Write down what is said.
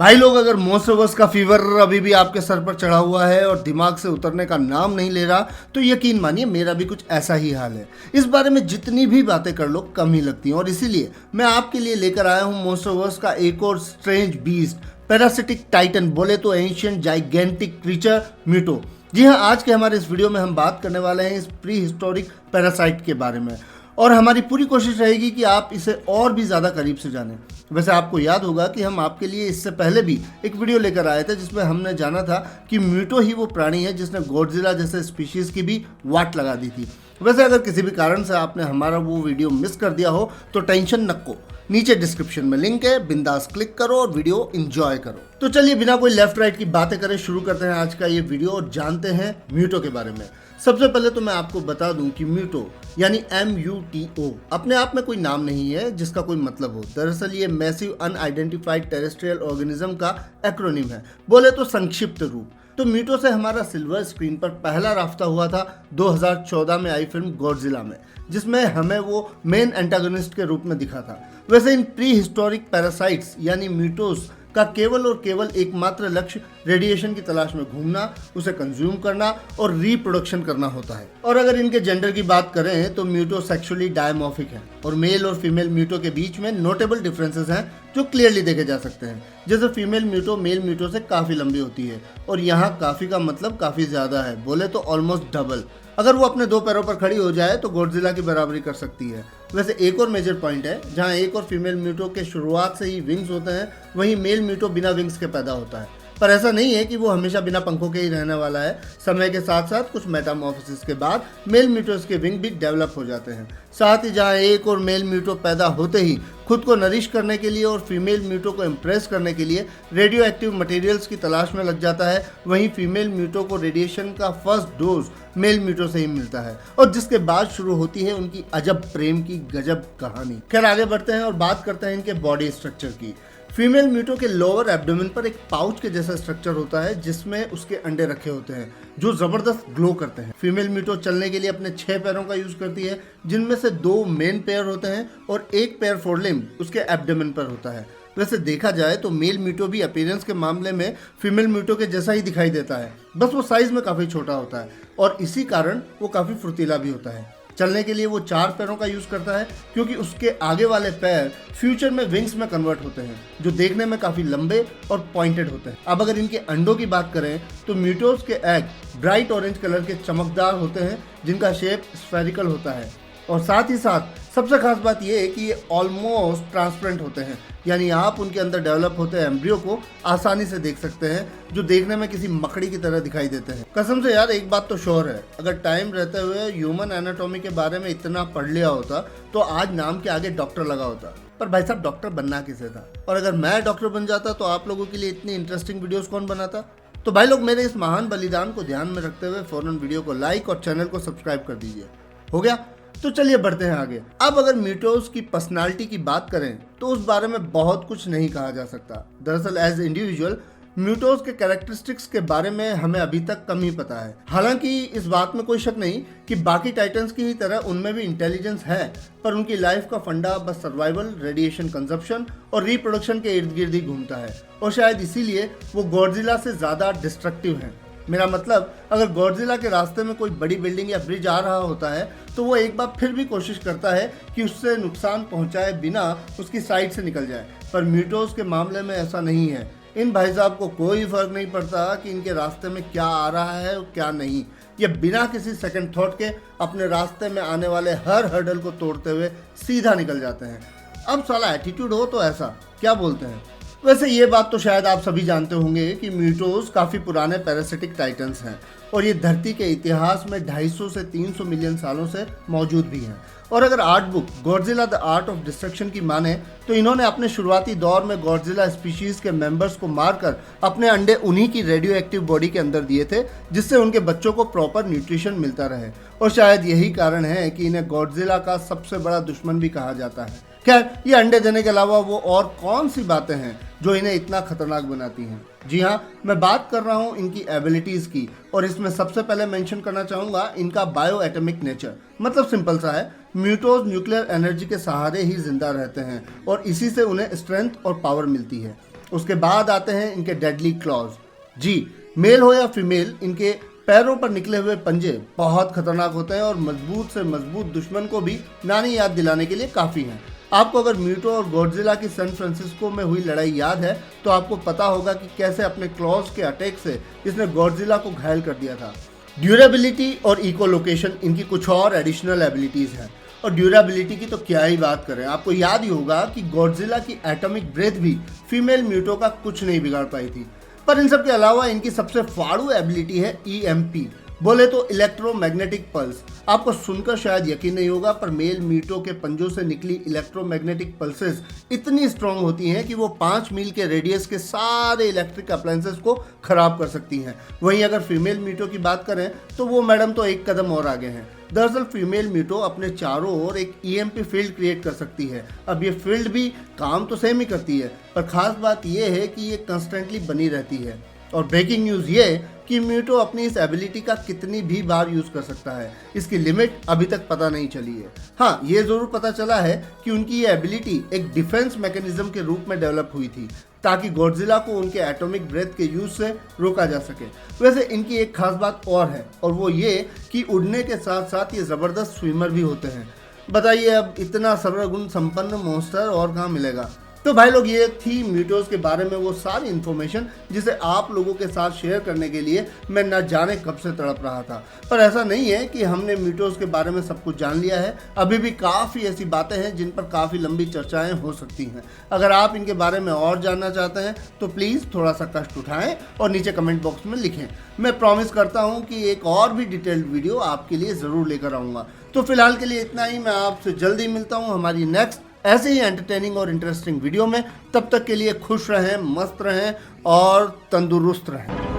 भाई लोग, अगर मोसोवस का फीवर अभी भी आपके सर पर चढ़ा हुआ है और दिमाग से उतरने का नाम नहीं ले रहा, तो यकीन मानिए मेरा भी कुछ ऐसा ही हाल है। इस बारे में जितनी भी बातें कर लो कम ही लगती हैं और इसीलिए मैं आपके लिए लेकर आया हूँ मोसोवस का एक और स्ट्रेंज बीस्ट, पैरासिटिक टाइटन, बोले तो एंशिएंट जाइगेंटिक क्रीचर म्यूटो। जी हाँ, आज के हमारे इस वीडियो में हम बात करने वाले हैं इस प्री हिस्टोरिक पैरासाइट के बारे में और हमारी पूरी कोशिश रहेगी कि आप इसे और भी ज़्यादा करीब से जानें। वैसे आपको याद होगा कि हम आपके लिए इससे पहले भी एक वीडियो लेकर आए थे जिसमें हमने जाना था कि म्यूटो ही वो प्राणी है जिसने गॉडजिला जैसे स्पीशीज़ की भी वाट लगा दी थी। वैसे अगर किसी भी कारण से आपने हमारा वो वीडियो मिस कर दिया हो तो टेंशन नको, नीचे डिस्क्रिप्शन में लिंक है, बिंदास क्लिक करो और वीडियो एंजॉय करो। तो चलिए बिना कोई लेफ्ट राइट की बातें करें शुरू करते हैं आज का ये वीडियो और जानते हैं म्यूटो के बारे में। सबसे पहले तो मैं आपको बता दूं कि म्यूटो यानी MUTO अपने आप में कोई नाम नहीं है जिसका कोई मतलब हो। दरअसल ये मैसिव अनआइडेंटिफाइड टेरेस्ट्रियल ऑर्गेनिज्म का एक्रोनिम है, बोले तो संक्षिप्त रूप। तो म्यूटो से हमारा सिल्वर स्क्रीन पर पहला राफ्ता हुआ था 2014 में आई फिल्म गॉडजिला में, जिसमें हमें वो मेन एंटागोनिस्ट के रूप में दिखा था। वैसे इन प्री हिस्टोरिक पैरासाइट्स यानी म्यूटोस का केवल और केवल एकमात्र लक्ष्य रेडिएशन की तलाश में घूमना, उसे कंज्यूम करना और रिप्रोडक्शन करना होता है। और अगर इनके जेंडर की बात करें तो म्यूटो सेक्सुअली डायमॉर्फिक है और मेल और फीमेल म्यूटो के बीच में नोटेबल डिफरेंसेस हैं जो क्लियरली देखे जा सकते हैं। जैसे फीमेल म्यूटो मेल म्यूटो से काफ़ी लंबी होती है और यहाँ काफ़ी का मतलब काफ़ी ज़्यादा है, बोले तो ऑलमोस्ट डबल। अगर वो अपने दो पैरों पर खड़ी हो जाए तो गॉडजिला की बराबरी कर सकती है। वैसे एक और मेजर पॉइंट है, जहाँ एक और फीमेल म्यूटो के शुरुआत से ही विंग्स होते हैं, वहीं मेल म्यूटो बिना विंग्स के पैदा होता है। पर ऐसा नहीं है कि वो हमेशा बिना पंखों के ही रहने वाला है। समय के साथ साथ कुछ मेटामॉर्फोसिस के बाद मेल म्यूटोस के विंग भी डेवलप हो जाते हैं। साथ ही जहाँ एक और मेल म्यूटो पैदा होते ही खुद को नरिश करने के लिए और फीमेल म्यूटो को इम्प्रेस करने के लिए रेडियो एक्टिव मटेरियल्स की तलाश में लग जाता है, वहीं फीमेल म्यूटो को रेडिएशन का फर्स्ट डोज मेल म्यूटो से ही मिलता है और जिसके बाद शुरू होती है उनकी अजब प्रेम की गजब कहानी। खैर आगे बढ़ते हैं और बात करते हैं इनके बॉडी स्ट्रक्चर की। फीमेल म्यूटो के लोअर एब्डोमेन पर एक पाउच के जैसा स्ट्रक्चर होता है जिसमें उसके अंडे रखे होते हैं जो जबरदस्त ग्लो करते हैं। फीमेल म्यूटो चलने के लिए अपने 6 पैरों का यूज करती है, जिनमें से 2 मेन पेयर होते हैं और एक पेयर फोरलिम्ब उसके एब्डोमेन पर होता है। वैसे देखा जाए तो मेल म्यूटो भी अपीयरेंस के मामले में फीमेल म्यूटो के जैसा ही दिखाई देता है, बस वो साइज में काफ़ी छोटा होता है और इसी कारण वो काफ़ी फुर्तीला भी होता है। चलने के लिए वो 4 पैरों का यूज़ करता है क्योंकि उसके आगे वाले पैर फ्यूचर में विंग्स में कन्वर्ट होते हैं जो देखने में काफ़ी लंबे और पॉइंटेड होते हैं। अब अगर इनके अंडों की बात करें तो म्यूटोस के एग ब्राइट ऑरेंज कलर के चमकदार होते हैं जिनका शेप स्फेरिकल होता है और साथ ही साथ सबसे खास बात यह है कि ये ऑलमोस्ट ट्रांसपेरेंट होते हैं, यानी आप उनके अंदर डेवलप होते एम्ब्रियो को आसानी से देख सकते हैं जो देखने में किसी मकड़ी की तरह दिखाई देते हैं। कसम से यार एक बात तो श्योर है, अगर टाइम रहते हुए ह्यूमन एनाटॉमी के बारे में इतना पढ़ लिया होता तो आज नाम के आगे डॉक्टर लगा होता। पर भाई साहब डॉक्टर बनना किसे था, और अगर मैं डॉक्टर बन जाता तो आप लोगों के लिए इतनी इंटरेस्टिंग वीडियोस कौन बनाता। तो भाई लोग मेरे इस महान बलिदान को ध्यान में रखते हुए फौरन वीडियो को लाइक और चैनल को सब्सक्राइब कर दीजिए। हो गया? तो चलिए बढ़ते हैं आगे। अब अगर म्यूटोस की पर्सनालिटी की बात करें तो उस बारे में बहुत कुछ नहीं कहा जा सकता। दरअसल एज इंडिविजुअल म्यूटोस के कैरेक्टरिस्टिक्स के बारे में हमें अभी तक कम ही पता है। हालांकि इस बात में कोई शक नहीं कि बाकी टाइटन्स की ही तरह उनमें भी इंटेलिजेंस है, पर उनकी लाइफ का फंडा बस सर्वाइवल, रेडिएशन कंजप्शन और रिप्रोडक्शन के इर्द गिर्द ही घूमता है और शायद इसीलिए वो गॉडजिला से ज़्यादा डिस्ट्रक्टिव हैं। मेरा मतलब अगर गॉडजिला के रास्ते में कोई बड़ी बिल्डिंग या ब्रिज आ रहा होता है तो वो एक बार फिर भी कोशिश करता है कि उससे नुकसान पहुंचाए बिना उसकी साइड से निकल जाए, पर म्यूटोस के मामले में ऐसा नहीं है। इन भाई साहब को कोई फर्क नहीं पड़ता कि इनके रास्ते में क्या आ रहा है और क्या नहीं। ये बिना किसी सेकंड थॉट के अपने रास्ते में आने वाले हर हर्डल को तोड़ते हुए सीधा निकल जाते हैं। अब साला एटीट्यूड हो तो ऐसा, क्या बोलते हैं? वैसे ये बात तो शायद आप सभी जानते होंगे कि म्यूटोस काफ़ी पुराने पैरासिटिक टाइटन्स हैं और ये धरती के इतिहास में 250 से 300 मिलियन सालों से मौजूद भी हैं। और अगर art book Godzilla the art of destruction की माने तो इन्होंने अपने शुरुआती दौर में गॉडजिला स्पीशीज़ के मेंबर्स को मारकर अपने अंडे उन्हीं की रेडियो एक्टिव बॉडी के अंदर दिए थे जिससे उनके बच्चों को प्रॉपर न्यूट्रिशन मिलता रहे और शायद यही कारण है कि इन्हें गॉडजिला का सबसे बड़ा दुश्मन भी कहा जाता है। खैर ये अंडे देने के अलावा वो और कौन सी बातें हैं जो इन्हें इतना खतरनाक बनाती हैं? जी हाँ, मैं बात कर रहा हूँ इनकी एबिलिटीज़ की और इसमें सबसे पहले मेंशन करना चाहूँगा इनका बायो एटॉमिक नेचर। मतलब सिंपल सा है, म्यूटोस न्यूक्लियर एनर्जी के सहारे ही जिंदा रहते हैं और इसी से उन्हें स्ट्रेंथ और पावर मिलती है। उसके बाद आते हैं इनके डेडली क्लॉज। जी, मेल हो या फीमेल, इनके पैरों पर निकले हुए पंजे बहुत खतरनाक होते हैं और मजबूत से मजबूत दुश्मन को भी नानी याद दिलाने के लिए काफ़ी हैं। आपको अगर म्यूटो और गॉडजिला की सैन फ्रांसिस्को में हुई लड़ाई याद है तो आपको पता होगा कि कैसे अपने क्लॉज के अटैक से इसने गॉडजिला को घायल कर दिया था। ड्यूरेबिलिटी और इकोलोकेशन इनकी कुछ और एडिशनल एबिलिटीज़ हैं। और ड्यूरेबिलिटी की तो क्या ही बात करें, आपको याद ही होगा कि गॉडजिला की एटॉमिक ब्रेथ भी फीमेल म्यूटो का कुछ नहीं बिगाड़ पाई थी। पर इन सब के अलावा इनकी सबसे फाड़ू एबिलिटी है EMP, बोले तो इलेक्ट्रोमैग्नेटिक पल्स। आपको सुनकर शायद यकीन नहीं होगा पर मेल म्यूटो के पंजों से निकली इलेक्ट्रोमैग्नेटिक पल्सेस इतनी स्ट्रांग होती हैं कि वो 5 मील के रेडियस के सारे इलेक्ट्रिक अप्लायंसेस को खराब कर सकती हैं। वहीं अगर फीमेल म्यूटो की बात करें तो वो मैडम तो एक कदम और आगे हैं। दरअसल फीमेल म्यूटो अपने चारों ओर एक EMP फील्ड क्रिएट कर सकती है। अब ये फील्ड भी काम तो सेम ही करती है, पर खास बात ये है कि ये कंस्टेंटली बनी रहती है। और ब्रेकिंग न्यूज़ ये कि म्यूटो अपनी इस एबिलिटी का कितनी भी बार यूज़ कर सकता है, इसकी लिमिट अभी तक पता नहीं चली है। हाँ, ये ज़रूर पता चला है कि उनकी ये एबिलिटी एक डिफेंस मैकेनिज्म के रूप में डेवलप हुई थी ताकि गॉडजिला को उनके एटॉमिक ब्रेथ के यूज से रोका जा सके। वैसे इनकी एक खास बात और है और वो ये कि उड़ने के साथ साथ ये ज़बरदस्त स्विमर भी होते हैं। बताइए अब इतना सर्वगुण संपन्न मॉन्स्टर और कहाँ मिलेगा। तो भाई लोग, ये थी म्यूटोस के बारे में वो सारी इन्फॉर्मेशन जिसे आप लोगों के साथ शेयर करने के लिए मैं न जाने कब से तड़प रहा था। पर ऐसा नहीं है कि हमने म्यूटोस के बारे में सब कुछ जान लिया है, अभी भी काफ़ी ऐसी बातें हैं जिन पर काफ़ी लंबी चर्चाएं हो सकती हैं। अगर आप इनके बारे में और जानना चाहते हैं तो प्लीज़ थोड़ा सा कष्ट उठाएं और नीचे कमेंट बॉक्स में लिखें। मैं प्रॉमिस करता हूँ कि एक और भी डिटेल्ड वीडियो आपके लिए ज़रूर लेकर आऊँगा। तो फिलहाल के लिए इतना ही, मैं आपसे जल्दी मिलता हूँ हमारी नेक्स्ट ऐसे ही एंटरटेनिंग और इंटरेस्टिंग वीडियो में। तब तक के लिए खुश रहें, मस्त रहें और तंदुरुस्त रहें।